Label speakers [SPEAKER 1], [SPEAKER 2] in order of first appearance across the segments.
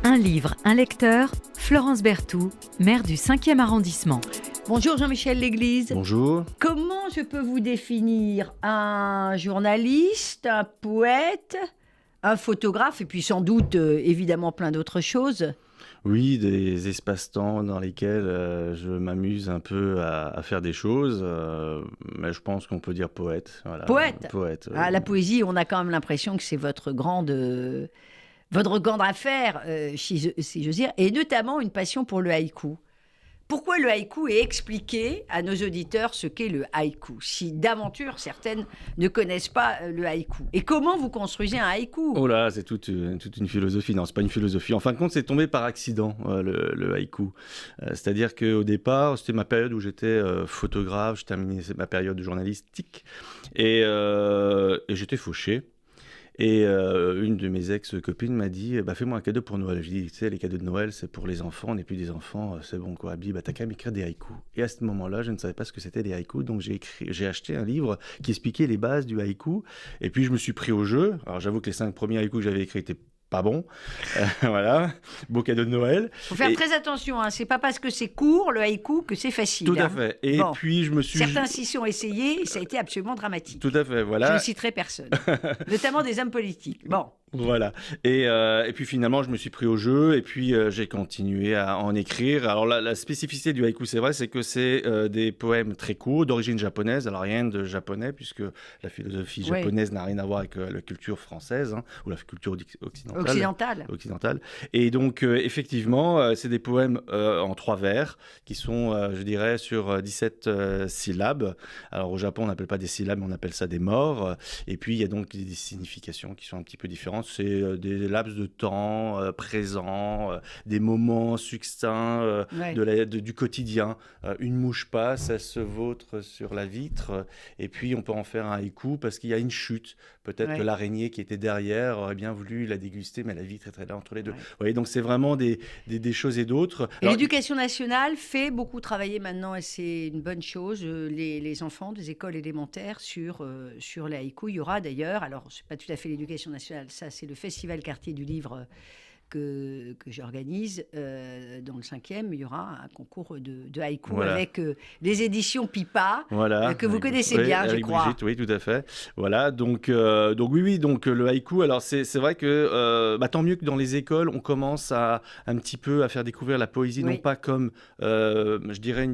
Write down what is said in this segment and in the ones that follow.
[SPEAKER 1] Un livre, un lecteur, Florence Berthoud, maire du 5e arrondissement.
[SPEAKER 2] Bonjour Jean-Michel L'Église.
[SPEAKER 3] Bonjour.
[SPEAKER 2] Comment je peux vous définir? Un journaliste, un poète, un photographe et puis sans doute évidemment plein d'autres choses?
[SPEAKER 3] Oui, des espaces-temps dans lesquels je m'amuse un peu à faire des choses, mais je pense qu'on peut dire poète. Voilà.
[SPEAKER 2] Poète.
[SPEAKER 3] Poète.
[SPEAKER 2] La poésie, on a quand même l'impression que c'est votre grande affaire, si j'ose dire, et notamment une passion pour le haïku. Pourquoi le haïku? Et expliquer à nos auditeurs ce qu'est le haïku, si d'aventure certaines ne connaissent pas le haïku. Et comment vous construisez un haïku?
[SPEAKER 3] Oh là, c'est toute une philosophie. Non, c'est pas une philosophie. En fin de compte, c'est tombé par accident, le haïku. C'est-à-dire qu'au départ, c'était ma période où j'étais photographe, je terminais ma période de journalistique, et j'étais fauché. Et une de mes ex-copines m'a dit fais-moi un cadeau pour Noël. Je dis, tu sais, les cadeaux de Noël, c'est pour les enfants, on n'est plus des enfants, c'est bon quoi. Elle me dit, t'as qu'à m'écrire des haïkus. Et à ce moment-là, je ne savais pas ce que c'était des haïkus, donc j'ai acheté un livre qui expliquait les bases du haïku. Et puis je me suis pris au jeu. Alors j'avoue que les 5 premiers haïkus que j'avais écrits étaient pas bon, voilà, beau cadeau de Noël.
[SPEAKER 2] Il faut faire très attention, hein. C'est pas parce que c'est court, le haïku, que c'est facile.
[SPEAKER 3] Tout à fait. Et puis je me suis...
[SPEAKER 2] Certains s'y sont essayés, ça a été absolument dramatique.
[SPEAKER 3] Tout à fait, voilà.
[SPEAKER 2] Je ne citerai personne, notamment des hommes politiques. Bon.
[SPEAKER 3] Voilà. Et puis finalement, je me suis pris au jeu et puis j'ai continué à en écrire. Alors la spécificité du haïku, c'est vrai, c'est que c'est des poèmes très courts, d'origine japonaise. Alors rien de japonais, puisque la philosophie japonaise n'a rien à voir avec la culture française, hein, ou la culture occidentale. Et donc, effectivement, c'est des poèmes en 3 vers qui sont, je dirais, sur 17 syllabes. Alors au Japon, on n'appelle pas des syllabes, mais on appelle ça des morts. Et puis, il y a donc des significations qui sont un petit peu différentes. C'est des laps de temps présents, des moments succincts du quotidien. Une mouche passe, elle se vautre sur la vitre, et puis on peut en faire un haïku parce qu'il y a une chute. Peut-être que l'araignée qui était derrière aurait bien voulu la déguster, mais la vitre est très là entre les deux. Vous voyez, donc c'est vraiment des choses et d'autres.
[SPEAKER 2] Et l'éducation nationale fait beaucoup travailler maintenant, et c'est une bonne chose, les enfants des écoles élémentaires sur les haïkus. Il y aura d'ailleurs, alors c'est pas tout à fait l'éducation nationale, ça c'est le Festival Quartier du Livre que j'organise dans le 5e. Il y aura un concours de haïku avec les éditions Pipa, que vous connaissez bien, je crois.
[SPEAKER 3] Brigitte, oui, tout à fait. Voilà, donc oui, donc le haïku, alors c'est vrai que tant mieux que dans les écoles, on commence un petit peu à faire découvrir la poésie, non pas comme, je dirais,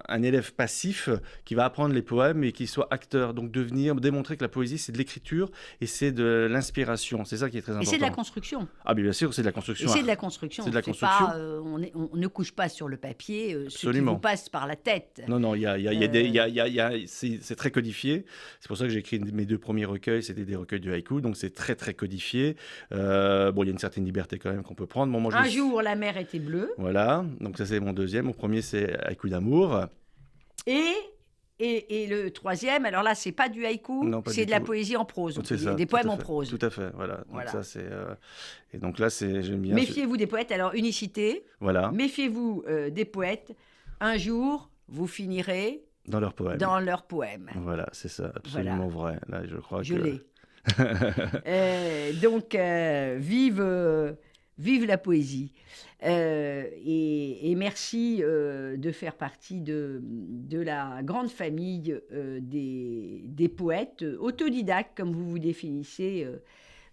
[SPEAKER 3] un élève passif qui va apprendre les poèmes, mais qui soit acteur. Donc démontrer que la poésie, c'est de l'écriture et c'est de l'inspiration. C'est ça qui est très important.
[SPEAKER 2] Et c'est de la construction.
[SPEAKER 3] Ah, bien sûr, c'est de la construction.
[SPEAKER 2] Et c'est de la construction. Pas, on ne couche pas sur le papier ce qui vous passe par la tête.
[SPEAKER 3] Non, c'est très codifié. C'est pour ça que j'ai écrit mes 2 premiers recueils, c'était des recueils de haïku, donc c'est très très codifié. Il y a une certaine liberté quand même qu'on peut prendre. Bon, moi,
[SPEAKER 2] un jour, la mer était bleue.
[SPEAKER 3] Voilà, donc ça c'est mon 2e. Mon premier, c'est haïku d'amour.
[SPEAKER 2] Et le 3e, alors là, c'est pas du haïku, c'est de la poésie en prose.
[SPEAKER 3] C'est
[SPEAKER 2] des poèmes en prose.
[SPEAKER 3] Tout à fait, voilà. Donc ça, c'est... Et donc là, j'aime bien...
[SPEAKER 2] Méfiez-vous des poètes, alors unicité.
[SPEAKER 3] Voilà.
[SPEAKER 2] Méfiez-vous des poètes. Un jour, vous finirez...
[SPEAKER 3] Dans leurs poèmes. Voilà, c'est ça, absolument vrai. Là, je crois
[SPEAKER 2] je l'ai. Donc, vive la poésie. Et merci de faire partie de la grande famille des poètes autodidactes, comme vous vous définissez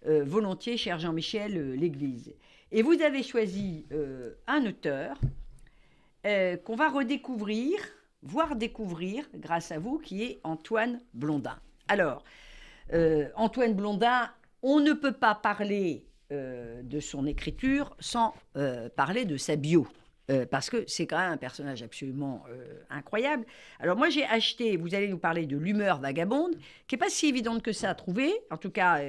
[SPEAKER 2] volontiers, cher Jean-Michel L'Église. Et vous avez choisi un auteur qu'on va redécouvrir, voire découvrir grâce à vous, qui est Antoine Blondin. Alors, Antoine Blondin, on ne peut pas parler de son écriture sans parler de sa bio, parce que c'est quand même un personnage absolument incroyable. Alors moi j'ai acheté, vous allez nous parler de L'humeur vagabonde, qui n'est pas si évidente que ça à trouver, en tout cas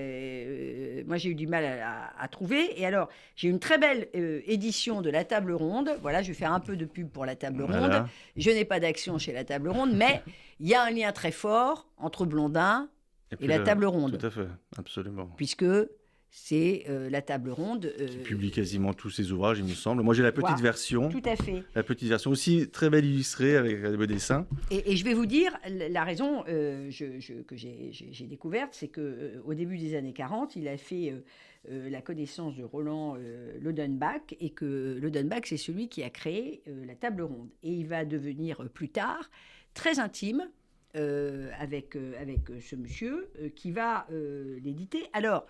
[SPEAKER 2] moi j'ai eu du mal à trouver, et alors j'ai une très belle édition de La Table Ronde. Voilà, je vais faire un peu de pub pour La Table Ronde. Je n'ai pas d'action chez La Table Ronde, mais il y a un lien très fort entre Blondin et La Table Ronde.
[SPEAKER 3] Tout à fait, absolument.
[SPEAKER 2] Puisque c'est La Table Ronde.
[SPEAKER 3] Qui publie quasiment tous ses ouvrages, il me semble. Moi, j'ai la petite version.
[SPEAKER 2] Tout à fait.
[SPEAKER 3] La petite version aussi très belle illustrée avec des beaux dessins.
[SPEAKER 2] Et je vais vous dire, la raison que j'ai découverte, c'est qu'au début des années 40, il a fait la connaissance de Roland Lodenbach, et que Lodenbach, c'est celui qui a créé la table ronde. Et il va devenir plus tard très intime avec ce monsieur qui va l'éditer. Alors,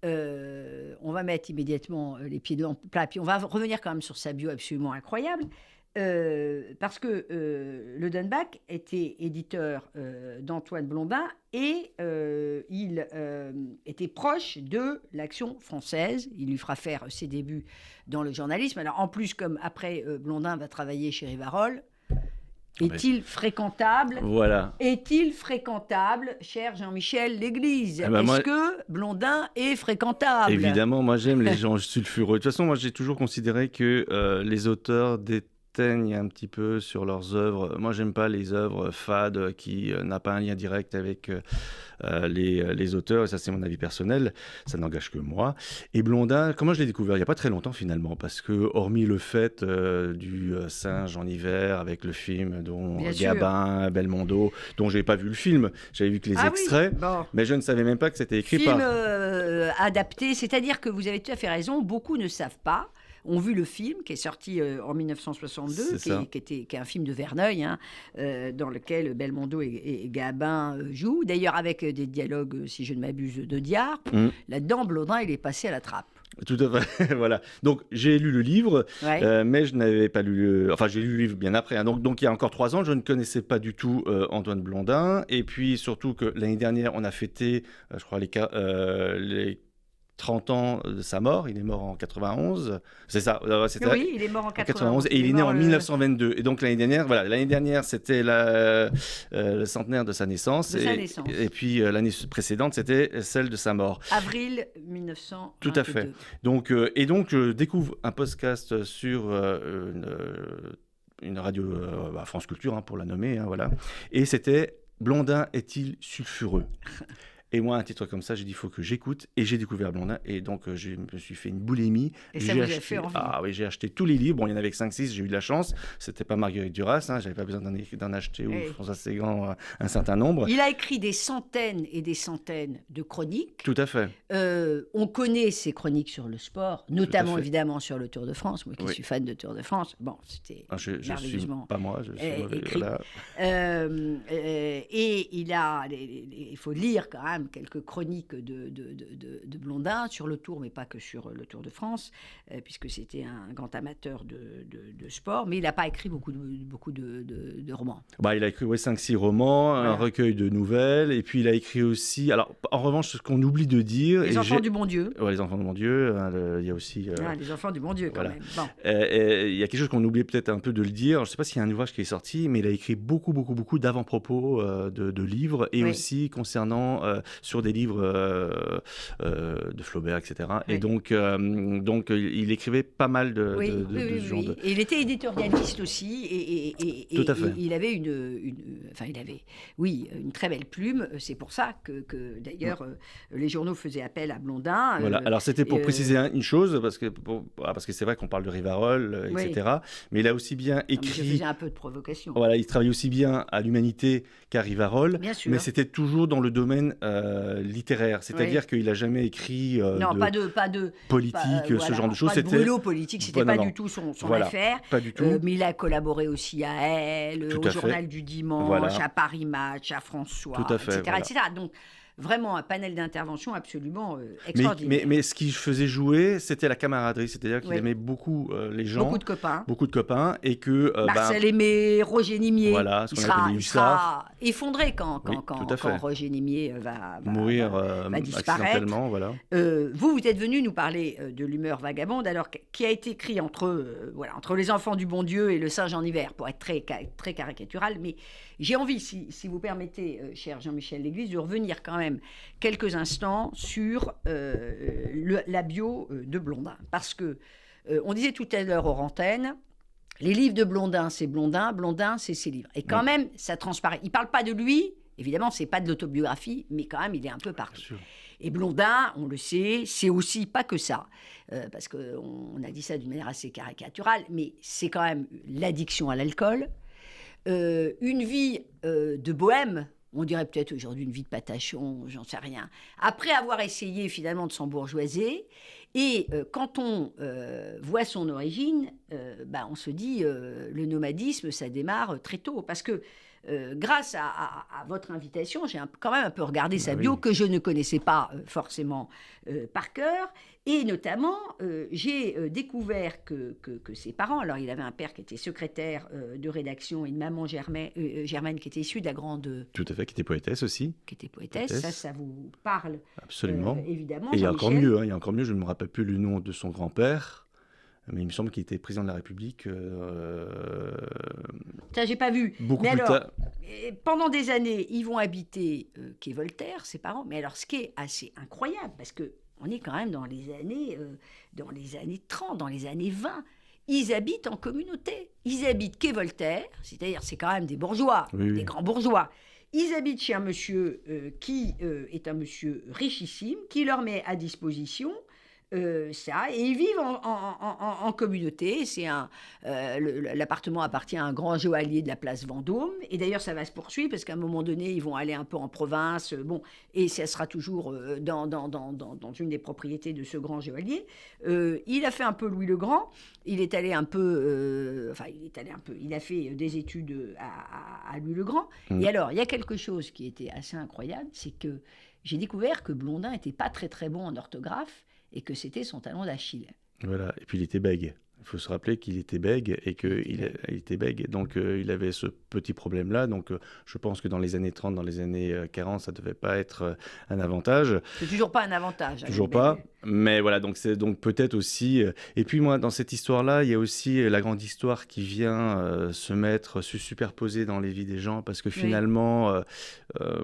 [SPEAKER 2] on va mettre immédiatement les pieds dans le plat, puis on va revenir quand même sur sa bio absolument incroyable, parce que Lodenbach était éditeur d'Antoine Blondin, et il était proche de l'Action française. Il lui fera faire ses débuts dans le journalisme. Alors, en plus, comme après, Blondin va travailler chez Rivarol, est-il fréquentable ?
[SPEAKER 3] Voilà.
[SPEAKER 2] Est-il fréquentable, cher Jean-Michel L'Église ?
[SPEAKER 3] Eh ben
[SPEAKER 2] Est-ce
[SPEAKER 3] moi-
[SPEAKER 2] que Blondin est fréquentable ?
[SPEAKER 3] Évidemment, moi j'aime les gens sulfureux. De toute façon, moi j'ai toujours considéré que les auteurs déteignent un petit peu sur leurs œuvres. Moi, j'aime pas les œuvres fades qui n'ont pas un lien direct avec les auteurs. Et ça, c'est mon avis personnel. Ça n'engage que moi. Et Blondin, comment je l'ai découvert? Il n'y a pas très longtemps finalement, parce que hormis le fait du singe en hiver avec le film dont
[SPEAKER 2] Bien sûr.
[SPEAKER 3] Gabin, Belmondo, dont j'ai pas vu le film, j'avais vu que les
[SPEAKER 2] Ah oui,
[SPEAKER 3] extraits.
[SPEAKER 2] bon.
[SPEAKER 3] Mais je ne savais même pas que c'était écrit
[SPEAKER 2] Film
[SPEAKER 3] par...
[SPEAKER 2] adapté, c'est-à-dire que vous avez tout à fait raison, beaucoup ne savent pas, ont vu le film qui est sorti en 1962,
[SPEAKER 3] C'est ça.
[SPEAKER 2] qui est un film de Verneuil, hein, dans lequel Belmondo et Gabin jouent, d'ailleurs avec des dialogues, si je ne m'abuse, de Diard.
[SPEAKER 3] Mm.
[SPEAKER 2] Là-dedans, Blondin, il est passé à la trappe.
[SPEAKER 3] Tout à fait, voilà. Donc j'ai lu le livre,
[SPEAKER 2] Ouais.
[SPEAKER 3] mais je n'avais pas lu Enfin, j'ai lu le livre bien après, hein. Donc il y a encore 3 ans, je ne connaissais pas du tout Antoine Blondin. Et puis surtout que l'année dernière, on a fêté, je crois, les 30 ans de sa mort. Il est mort en 91. C'est ça, c'était
[SPEAKER 2] Oui, il est mort en
[SPEAKER 3] en
[SPEAKER 2] 91.
[SPEAKER 3] et il est né
[SPEAKER 2] mort
[SPEAKER 3] en
[SPEAKER 2] le-
[SPEAKER 3] 1922. Et donc l'année dernière, c'était le centenaire de sa naissance.
[SPEAKER 2] De sa naissance.
[SPEAKER 3] Et puis l'année précédente, c'était celle de sa mort.
[SPEAKER 2] Avril 1922.
[SPEAKER 3] Tout à fait. Donc, je découvre un podcast sur une radio, France Culture, hein, pour la nommer, hein, voilà. Et c'était Blondin est-il sulfureux? Et moi, un titre comme ça, j'ai dit, il faut que j'écoute. Et j'ai découvert Blondin. Et donc, je me suis fait une boulimie.
[SPEAKER 2] Et ça
[SPEAKER 3] J'ai
[SPEAKER 2] vous a fait envie.
[SPEAKER 3] Ah oui, j'ai acheté tous les livres. Bon, il y en avait que 5-6, j'ai eu de la chance. C'était pas Marguerite Duras, hein, j'avais pas besoin d'en acheter, ou
[SPEAKER 2] Oui.
[SPEAKER 3] François Ségan, un certain nombre.
[SPEAKER 2] Il a écrit des centaines et des centaines de chroniques.
[SPEAKER 3] Tout à fait.
[SPEAKER 2] On connaît ses chroniques sur le sport, notamment
[SPEAKER 3] fait.
[SPEAKER 2] évidemment sur le Tour de France. Moi qui
[SPEAKER 3] Oui.
[SPEAKER 2] suis fan de Tour de France, bon, c'était
[SPEAKER 3] Ah, je suis
[SPEAKER 2] merveilleusement
[SPEAKER 3] pas moi, je suis mauvais.
[SPEAKER 2] écrit.
[SPEAKER 3] Voilà.
[SPEAKER 2] Et il faut lire quand même quelques chroniques de Blondin sur le Tour, mais pas que sur le Tour de France, puisque c'était un grand amateur de sport, mais il n'a pas écrit beaucoup de romans.
[SPEAKER 3] Bah, il a écrit 5-6 romans,
[SPEAKER 2] Voilà.
[SPEAKER 3] un recueil de nouvelles, et puis il a écrit aussi... Alors, en revanche, ce qu'on oublie de dire...
[SPEAKER 2] Les enfants du bon Dieu.
[SPEAKER 3] Ouais, les enfants de mon Dieu, hein, il y a aussi...
[SPEAKER 2] Les enfants du bon Dieu, quand
[SPEAKER 3] voilà.
[SPEAKER 2] même. Bon.
[SPEAKER 3] Il y a quelque chose qu'on oublie peut-être un peu de le dire. Je ne sais pas s'il y a un ouvrage qui est sorti, mais il a écrit beaucoup d'avant-propos de livres, et
[SPEAKER 2] Oui.
[SPEAKER 3] aussi concernant sur des livres de Flaubert, etc.
[SPEAKER 2] Oui.
[SPEAKER 3] Et donc, il écrivait pas mal de ce genre de...
[SPEAKER 2] Et il était éditorialiste aussi, et
[SPEAKER 3] Tout à fait.
[SPEAKER 2] il avait une très belle plume. C'est pour ça que d'ailleurs, les journaux faisaient appel à Blondin.
[SPEAKER 3] Voilà. Alors c'était pour préciser une chose, parce que c'est vrai qu'on parle de Rivarol,
[SPEAKER 2] Oui.
[SPEAKER 3] etc. Mais il a aussi bien
[SPEAKER 2] Je
[SPEAKER 3] écrit...
[SPEAKER 2] faisais un peu de provocation.
[SPEAKER 3] Voilà, il travaillait aussi bien à l'Humanité qu'à Rivarol,
[SPEAKER 2] Bien sûr.
[SPEAKER 3] mais c'était toujours dans le domaine littéraire. C'est-à-dire qu'il n'a jamais écrit
[SPEAKER 2] Non,
[SPEAKER 3] de
[SPEAKER 2] pas de
[SPEAKER 3] politique, ce
[SPEAKER 2] voilà,
[SPEAKER 3] genre de choses.
[SPEAKER 2] Pas de brûlot politique, c'était
[SPEAKER 3] Voilà,
[SPEAKER 2] pas
[SPEAKER 3] non.
[SPEAKER 2] du tout son
[SPEAKER 3] Voilà,
[SPEAKER 2] affaire.
[SPEAKER 3] pas du tout.
[SPEAKER 2] Mais il a collaboré aussi à Elle,
[SPEAKER 3] Tout
[SPEAKER 2] au
[SPEAKER 3] à fait.
[SPEAKER 2] Journal du Dimanche,
[SPEAKER 3] Voilà.
[SPEAKER 2] à Paris Match, à François,
[SPEAKER 3] Tout à fait,
[SPEAKER 2] etc.,
[SPEAKER 3] voilà.
[SPEAKER 2] etc. Donc, vraiment un panel d'intervention absolument
[SPEAKER 3] Mais,
[SPEAKER 2] extraordinaire.
[SPEAKER 3] mais ce qui faisait jouer, c'était la camaraderie. C'est-à-dire qu'il
[SPEAKER 2] Oui.
[SPEAKER 3] aimait beaucoup les gens,
[SPEAKER 2] Beaucoup de copains.
[SPEAKER 3] et que...
[SPEAKER 2] Marcel Aimé, Roger Nimier.
[SPEAKER 3] Voilà, ce
[SPEAKER 2] il
[SPEAKER 3] qu'on appelle les
[SPEAKER 2] il sera effondré quand
[SPEAKER 3] Oui, tout à fait.
[SPEAKER 2] Roger Nimier va
[SPEAKER 3] mourir
[SPEAKER 2] va disparaître.
[SPEAKER 3] accidentellement, voilà.
[SPEAKER 2] Vous êtes venu nous parler de l'humeur vagabonde, alors qui a été écrit entre les enfants du bon Dieu et le singe en hiver, pour être très caricatural. Mais j'ai envie, si vous permettez, cher Jean-Michel L'Église, de revenir quand même quelques instants sur la bio de Blondin. Parce que, on disait tout à l'heure hors antenne, les livres de Blondin, c'est Blondin, Blondin, c'est ses livres. Et quand même, ça transparaît. Il ne parle pas de lui, évidemment, ce n'est pas de l'autobiographie, mais quand même, il est un peu partout.
[SPEAKER 3] Bien sûr.
[SPEAKER 2] Et Blondin, on le sait, c'est aussi pas que ça, parce qu'on a dit ça d'une manière assez caricaturale, mais c'est quand même l'addiction à l'alcool, une vie de bohème. on dirait peut-être aujourd'hui une vie de patachon, j'en sais rien. Après avoir essayé finalement de s'embourgeoiser, et quand on voit son origine, on se dit le nomadisme, ça démarre très tôt. Parce que grâce à votre invitation, j'ai quand même un peu regardé sa bio que je ne connaissais pas forcément par cœur. Et notamment, j'ai découvert que ses parents, alors il avait un père qui était secrétaire de rédaction et une maman Germaine qui était issue de la grande...
[SPEAKER 3] Tout à fait, qui était poétesse aussi.
[SPEAKER 2] Qui était poétesse, ça vous parle.
[SPEAKER 3] Absolument.
[SPEAKER 2] Évidemment.
[SPEAKER 3] Et il y a encore mieux, il y a encore mieux, je ne me rappelle plus le nom de son grand-père, mais il me semble qu'il était président de la République.
[SPEAKER 2] Ça, j'ai pas vu.
[SPEAKER 3] Beaucoup
[SPEAKER 2] mais
[SPEAKER 3] plus
[SPEAKER 2] alors,
[SPEAKER 3] tard.
[SPEAKER 2] Pendant des années, ils vont habiter quai Voltaire, ses parents. Mais alors, ce qui est assez incroyable, parce que on est quand même dans les années 30, dans les années 20. Ils habitent en communauté. Ils habitent quai Voltaire, c'est-à-dire c'est quand même des bourgeois, des grands bourgeois. Ils habitent chez un monsieur qui est un monsieur richissime, qui leur met à disposition ça, et ils vivent en communauté. L'appartement appartient à un grand joaillier de la place Vendôme, et d'ailleurs ça va se poursuivre parce qu'à un moment donné ils vont aller un peu en province, et ça sera toujours dans une des propriétés de ce grand joaillier. Il a fait un peu Louis le Grand, il est allé un peu, il a fait des études à Louis le Grand. Et alors il y a quelque chose qui était assez incroyable, c'est que j'ai découvert que Blondin n'était pas très très bon en orthographe, et que c'était son talon d'Achille.
[SPEAKER 3] Voilà, et puis il était bègue. Il faut se rappeler qu'il était bègue et qu'il était bègue. Donc il avait ce petit problème-là. Donc je pense que dans les années 30, dans les années 40, ça ne devait pas être un avantage.
[SPEAKER 2] C'est toujours pas un avantage.
[SPEAKER 3] Toujours pas. Mais voilà, donc c'est donc peut-être aussi... Et puis moi, dans cette histoire-là, il y a aussi la grande histoire qui vient se superposer dans les vies des gens. Parce que finalement,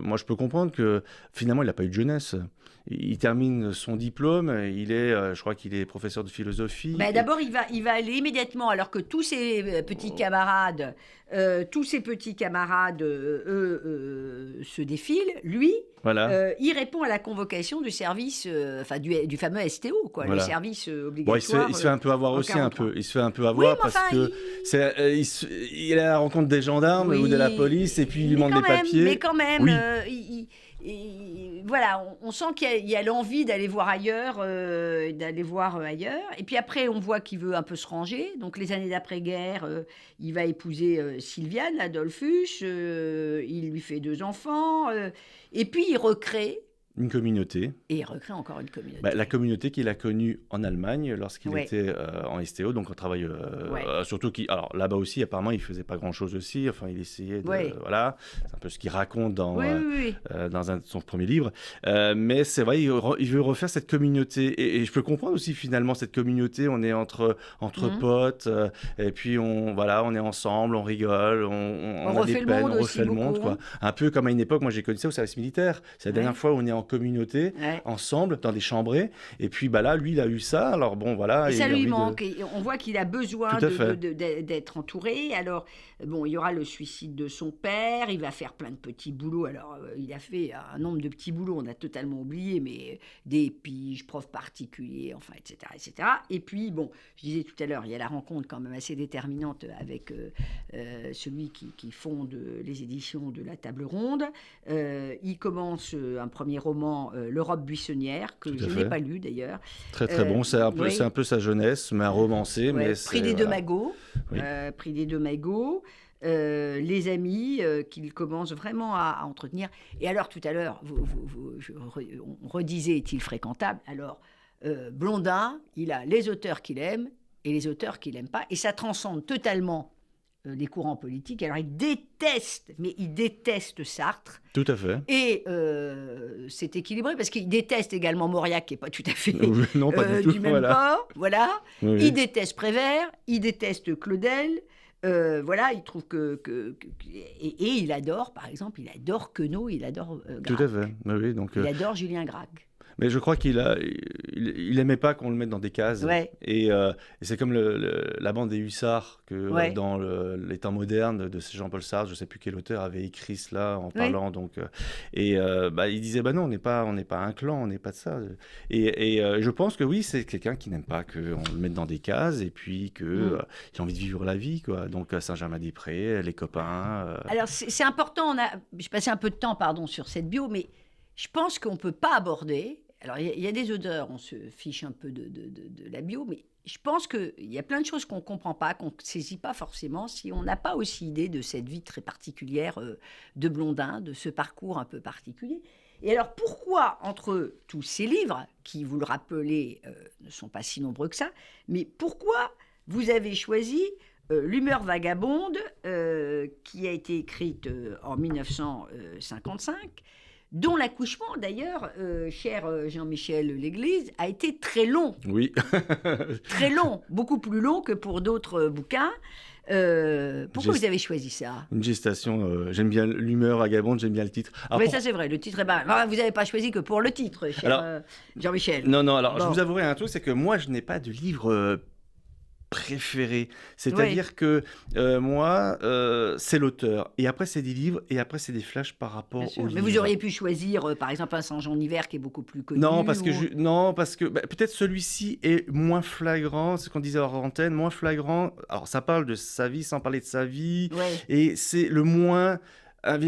[SPEAKER 3] moi je peux comprendre que finalement, il n'a pas eu de jeunesse. Il termine son diplôme, je crois qu'il est professeur de philosophie.
[SPEAKER 2] D'abord, il va aller immédiatement, alors que tous ses petits camarades, se défilent. Lui, il répond à la convocation du service, du fameux STO, quoi, le service obligatoire.
[SPEAKER 3] Il se fait un peu avoir aussi, Il se fait un peu avoir parce que il est à la rencontre des gendarmes ou de la police, et puis il demande des papiers.
[SPEAKER 2] Mais quand même, voilà, on sent qu'il y a l'envie d'aller voir ailleurs, Et puis après, on voit qu'il veut un peu se ranger. Donc les années d'après-guerre, il va épouser Sylviane, Adolphus. Il lui fait 2 enfants. Et puis il recrée.
[SPEAKER 3] Une communauté.
[SPEAKER 2] Et il recrée encore une communauté.
[SPEAKER 3] La communauté qu'il a connue en Allemagne lorsqu'il était en STO, donc on travaille surtout alors là-bas aussi, apparemment, il faisait pas grand-chose aussi. Enfin, il essayait de voilà, c'est un peu ce qu'il raconte dans un de son premier livre. Mais c'est vrai, il veut refaire cette communauté, et je peux comprendre aussi finalement cette communauté. On est entre potes, et puis on est ensemble, on rigole, on a des peines, on refait le monde, quoi. Un peu comme à une époque, moi j'ai connu ça au service militaire. C'est la dernière fois où on est en communauté, ensemble, dans des chambrées. Et puis là, lui, il a eu ça. Alors bon, voilà.
[SPEAKER 2] Et ça lui manque. Et on voit qu'il a besoin d'être entouré. Alors, il y aura le suicide de son père. Il va faire plein de petits boulots. Alors, il a fait un nombre de petits boulots. On a totalement oublié, mais des piges, prof particulier, enfin, etc., etc. Et puis, je disais tout à l'heure, il y a la rencontre quand même assez déterminante avec celui qui fonde les éditions de La Table Ronde. Il commence un premier roman, L'Europe buissonnière, que je n'ai pas lu d'ailleurs.
[SPEAKER 3] Très très bon, c'est un peu sa jeunesse, mais un romancé. Mais
[SPEAKER 2] Prix des Deux Magots. Prix des Deux Magots. Les amis qu'il commence vraiment à entretenir. Et alors tout à l'heure, on redisait, est-il fréquentable? Alors Blondin, il a les auteurs qu'il aime et les auteurs qu'il n'aime pas, et ça transcende totalement les courants politiques. Alors il déteste Sartre.
[SPEAKER 3] Tout à fait.
[SPEAKER 2] Et c'est équilibré parce qu'il déteste également Mauriac, qui n'est pas tout à fait
[SPEAKER 3] non, pas du tout,
[SPEAKER 2] même port. Voilà.
[SPEAKER 3] Oui.
[SPEAKER 2] Il déteste Prévert, il déteste Claudel. Il trouve et il adore, par exemple, il adore Queneau, il adore Gracq.
[SPEAKER 3] Tout à fait. Oui, donc,
[SPEAKER 2] il adore Julien Gracq.
[SPEAKER 3] Mais je crois il aimait pas qu'on le mette dans des cases.
[SPEAKER 2] Ouais.
[SPEAKER 3] Et c'est comme la bande des hussards que
[SPEAKER 2] Ouais.
[SPEAKER 3] dans les temps modernes de Jean-Paul Sartre, je sais plus quel auteur avait écrit cela en parlant. Donc, il disait bah non, on n'est pas un clan, on n'est pas de ça. Et je pense que oui, c'est quelqu'un qui n'aime pas qu'on le mette dans des cases et puis qu'il a envie de vivre la vie, quoi. Donc Saint-Germain-des-Prés, les copains.
[SPEAKER 2] Alors, c'est important. Je passais un peu de temps, pardon, sur cette bio, mais je pense qu'on ne peut pas aborder. Alors, il y a des auteurs, on se fiche un peu de la bio, mais je pense qu'il y a plein de choses qu'on ne comprend pas, qu'on ne saisit pas forcément, si on n'a pas aussi idée de cette vie très particulière de Blondin, de ce parcours un peu particulier. Et alors, pourquoi, entre tous ces livres, qui, vous le rappelez, ne sont pas si nombreux que ça, mais pourquoi vous avez choisi L'humeur vagabonde, qui a été écrite en 1955, dont l'accouchement, d'ailleurs, cher Jean-Michel L'Église, a été très long.
[SPEAKER 3] Oui.
[SPEAKER 2] Très long, beaucoup plus long que pour d'autres bouquins. Pourquoi vous avez choisi ça?
[SPEAKER 3] Une gestation, j'aime bien l'humeur vagabonde, j'aime bien le titre.
[SPEAKER 2] Oui, ça c'est vrai, le titre est pas mal. Vous n'avez pas choisi que pour le titre, cher Jean-Michel.
[SPEAKER 3] Non, alors je vous avouerai un truc, c'est que moi je n'ai pas de livre préféré. C'est-à-dire que moi, c'est l'auteur. Et après, c'est des livres. Et après, c'est des flashs par rapport au livre.
[SPEAKER 2] Mais vous auriez pu choisir, par exemple, un Saint-Jean d'hiver qui est beaucoup plus connu.
[SPEAKER 3] Non, parce que peut-être celui-ci est moins flagrant. C'est ce qu'on disait hors antenne, moins flagrant. Alors, ça parle de sa vie sans parler de sa vie.
[SPEAKER 2] Ouais.
[SPEAKER 3] Et c'est le moins... Un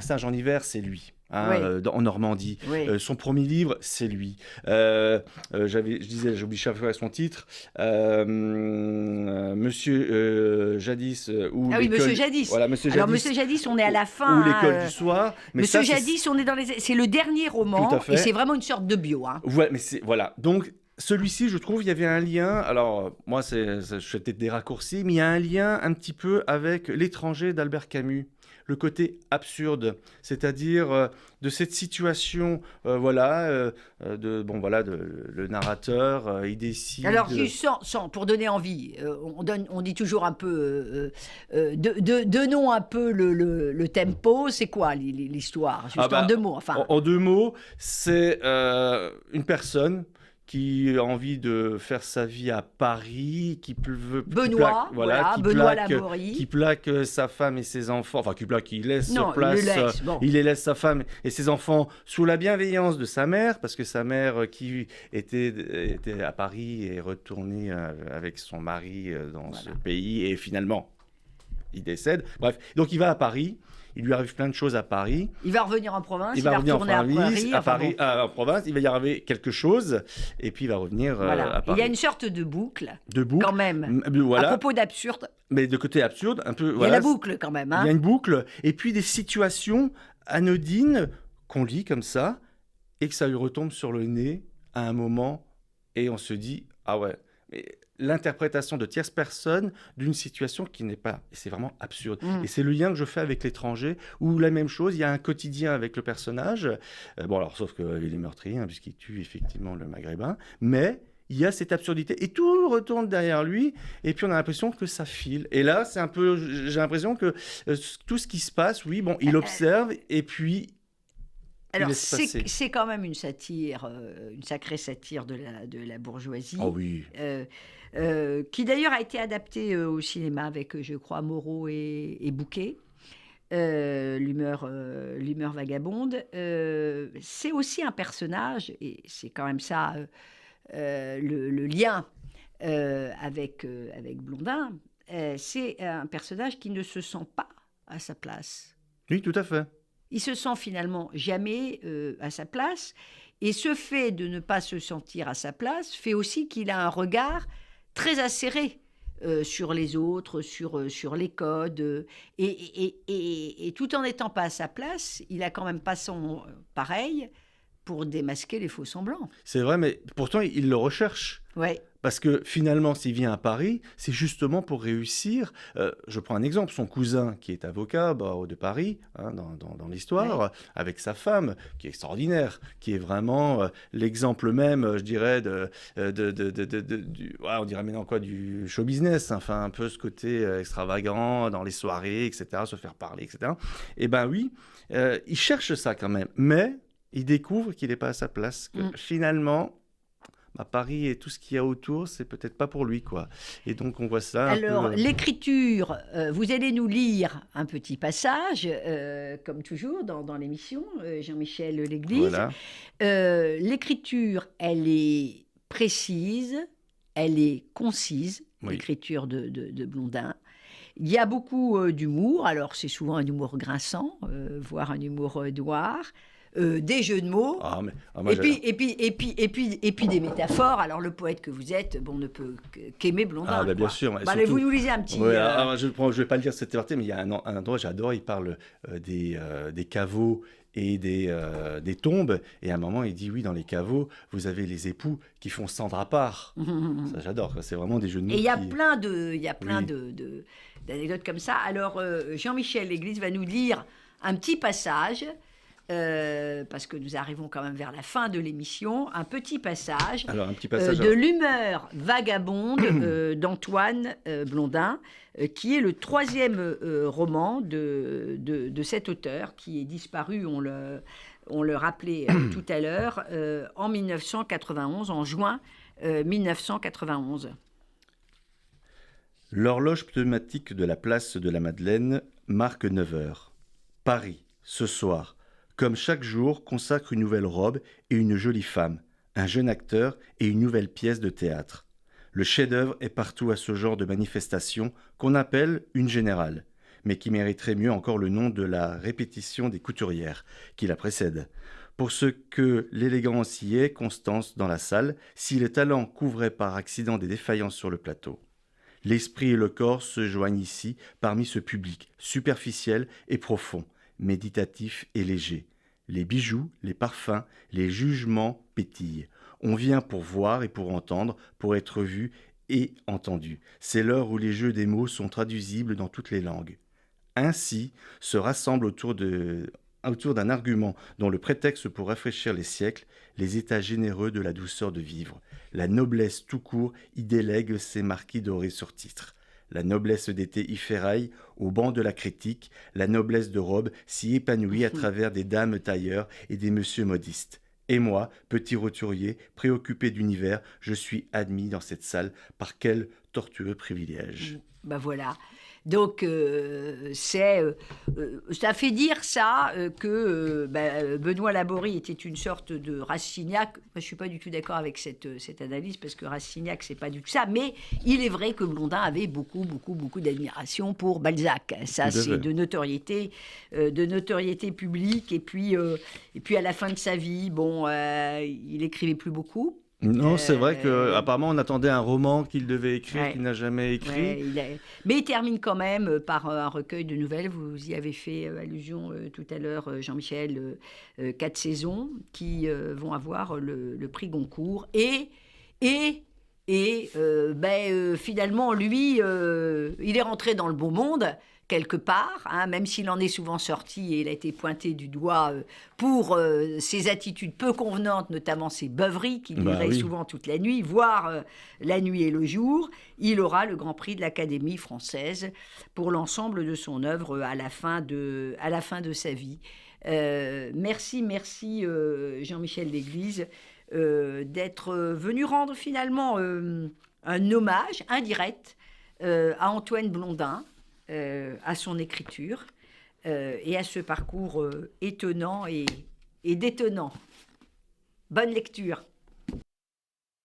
[SPEAKER 3] Saint-Jean d'hiver, c'est lui. En Normandie.
[SPEAKER 2] Oui.
[SPEAKER 3] Son premier livre, c'est lui. J'oublie chaque fois son titre. Monsieur Jadis.
[SPEAKER 2] Monsieur Jadis.
[SPEAKER 3] Voilà, Monsieur Jadis.
[SPEAKER 2] Alors, Monsieur Jadis, on est à la fin.
[SPEAKER 3] Ou l'école du soir. Mais
[SPEAKER 2] Monsieur Jadis, on est dans c'est le dernier roman.
[SPEAKER 3] Tout à fait.
[SPEAKER 2] Et c'est vraiment une sorte de bio. Hein.
[SPEAKER 3] Ouais, mais voilà. Donc, celui-ci, je trouve, il y avait un lien. Alors, moi, je fais peut-être des raccourcis, mais il y a un lien un petit peu avec L'étranger d'Albert Camus. Le côté absurde, c'est-à-dire de cette situation, le narrateur, il décide...
[SPEAKER 2] Alors, pour donner envie, on dit toujours un peu, donnons un peu le tempo, c'est quoi l'histoire? Juste en deux mots, enfin.
[SPEAKER 3] En deux mots, c'est une personne qui a envie de faire sa vie à Paris, qui
[SPEAKER 2] Benoît Laborie,
[SPEAKER 3] qui plaque sa femme et ses enfants, il laisse sur place,
[SPEAKER 2] il
[SPEAKER 3] les laisse sa femme et ses enfants sous la bienveillance de sa mère, parce que sa mère qui était à Paris est retournée avec son mari dans ce pays et finalement il décède. Bref, donc il va à Paris. Il lui arrive plein de choses à Paris.
[SPEAKER 2] Il va revenir en province.
[SPEAKER 3] Il va retourner en province. Il va y arriver quelque chose. Et puis il va revenir à Paris.
[SPEAKER 2] Il y a une sorte de boucle. Quand même.
[SPEAKER 3] Voilà.
[SPEAKER 2] À propos d'absurde.
[SPEAKER 3] Mais de côté absurde, un peu.
[SPEAKER 2] Il y a la boucle quand même. Hein.
[SPEAKER 3] Il y a une boucle. Et puis des situations anodines qu'on lit comme ça et que ça lui retombe sur le nez à un moment. Et on se dit, ah ouais. Mais l'interprétation de tierce personne d'une situation qui n'est pas... Et c'est vraiment absurde. Et c'est le lien que je fais avec L'étranger, où la même chose, il y a un quotidien avec le personnage. Sauf qu'il est meurtrier, puisqu'il tue effectivement le Maghrébin. Mais il y a cette absurdité. Et tout retourne derrière lui. Et puis on a l'impression que ça file. Et là, c'est un peu... J'ai l'impression que tout ce qui se passe, il observe et puis...
[SPEAKER 2] Alors, c'est quand même une satire, une sacrée satire de la bourgeoisie.
[SPEAKER 3] Ah oui.
[SPEAKER 2] Qui d'ailleurs a été adaptée au cinéma avec, je crois, Moreau et Bouquet. L'humeur vagabonde. C'est aussi un personnage, et c'est quand même ça le lien avec Blondin. C'est un personnage qui ne se sent pas à sa place.
[SPEAKER 3] Oui, tout à fait.
[SPEAKER 2] Il se sent finalement jamais à sa place. Et ce fait de ne pas se sentir à sa place fait aussi qu'il a un regard très acéré sur les autres, sur les codes. Et tout en n'étant pas à sa place, il a quand même pas son pareil pour démasquer les faux semblants.
[SPEAKER 3] C'est vrai, mais pourtant, il le recherche.
[SPEAKER 2] Ouais.
[SPEAKER 3] Parce que finalement, s'il vient à Paris, c'est justement pour réussir. Je prends un exemple, son cousin qui est avocat de Paris, dans l'histoire, avec sa femme, qui est extraordinaire, qui est vraiment l'exemple même, je dirais, on dirait maintenant quoi, du show business, un peu ce côté extravagant dans les soirées, etc., se faire parler, etc. Et ben oui, il cherche ça quand même, mais il découvre qu'il n'est pas à sa place, que finalement, Paris et tout ce qu'il y a autour, c'est peut-être pas pour lui, quoi. Et donc, on voit ça
[SPEAKER 2] Alors, l'écriture, vous allez nous lire un petit passage, comme toujours dans l'émission, Jean-Michel L'Église.
[SPEAKER 3] Voilà.
[SPEAKER 2] L'écriture, elle est précise, elle est concise,
[SPEAKER 3] Oui.
[SPEAKER 2] l'écriture de Blondin. Il y a beaucoup d'humour, alors c'est souvent un humour grinçant, voire un humour noir. Des jeux de mots, et puis des métaphores. Alors le poète que vous êtes, ne peut qu'aimer Blondin.
[SPEAKER 3] Bien sûr.
[SPEAKER 2] Allez, vous nous lisez un petit.
[SPEAKER 3] Ouais, je ne vais pas le dire cette partie, mais il y a un endroit j'adore. Il parle des caveaux et des tombes. Et à un moment, il dit oui, dans les caveaux, vous avez les époux qui font cendre à part. Ça, j'adore. C'est vraiment des jeux de mots.
[SPEAKER 2] Et il y a plein d'anecdotes comme ça. Alors Jean-Michel L'Église va nous lire un petit passage. Parce que nous arrivons quand même vers la fin de l'émission, un petit passage de l'humeur vagabonde d'Antoine Blondin, qui est le 3e roman de cet auteur qui est disparu, on le rappelait tout à l'heure, en 1991, en juin 1991.
[SPEAKER 3] L'horloge pneumatique de la place de la Madeleine marque 9 heures. Paris, ce soir, comme chaque jour, consacre une nouvelle robe et une jolie femme, un jeune acteur et une nouvelle pièce de théâtre. Le chef-d'œuvre est partout à ce genre de manifestation qu'on appelle une générale, mais qui mériterait mieux encore le nom de la répétition des couturières qui la précède. Pour ce que l'élégance y est, Constance dans la salle, si le talent couvrait par accident des défaillances sur le plateau. L'esprit et le corps se joignent ici parmi ce public superficiel et profond, méditatif et léger. Les bijoux, les parfums, les jugements pétillent. On vient pour voir et pour entendre, pour être vu et entendu. C'est l'heure où les jeux des mots sont traduisibles dans toutes les langues. Ainsi se rassemblent autour d'un argument dont le prétexte pour rafraîchir les siècles, les états généreux de la douceur de vivre. La noblesse tout court y délègue ses marquis dorés sur titre. La noblesse d'été y ferraille au banc de la critique, la noblesse de robe s'y épanouit à travers des dames tailleurs et des messieurs modistes. Et moi, petit roturier, préoccupé d'univers, je suis admis dans cette salle par quel tortueux privilège.
[SPEAKER 2] Voilà. Donc, ça fait dire ça que Benoît Laborie était une sorte de Rastignac. Moi, je ne suis pas du tout d'accord avec cette analyse, parce que Rastignac, ce n'est pas du tout ça. Mais il est vrai que Blondin avait beaucoup d'admiration pour Balzac. Ça, c'est de notoriété publique. Et puis, à la fin de sa vie, il n'écrivait plus beaucoup.
[SPEAKER 3] Non, c'est vrai qu'apparemment, on attendait un roman qu'il devait écrire, qu'il n'a jamais écrit.
[SPEAKER 2] Mais il termine quand même par un recueil de nouvelles. Vous y avez fait allusion tout à l'heure, Jean-Michel, 4 saisons qui vont avoir le prix Goncourt. Finalement, lui, il est rentré dans le beau monde, quelque part, même s'il en est souvent sorti et il a été pointé du doigt pour ses attitudes peu convenantes, notamment ses beuveries qui duraient souvent toute la nuit, voire la nuit et le jour. Il aura le Grand Prix de l'Académie française pour l'ensemble de son œuvre à la fin de sa vie. Merci Jean-Michel L'Église d'être venu rendre finalement un hommage indirect à Antoine Blondin, à son écriture et à ce parcours étonnant et détonnant. Bonne lecture.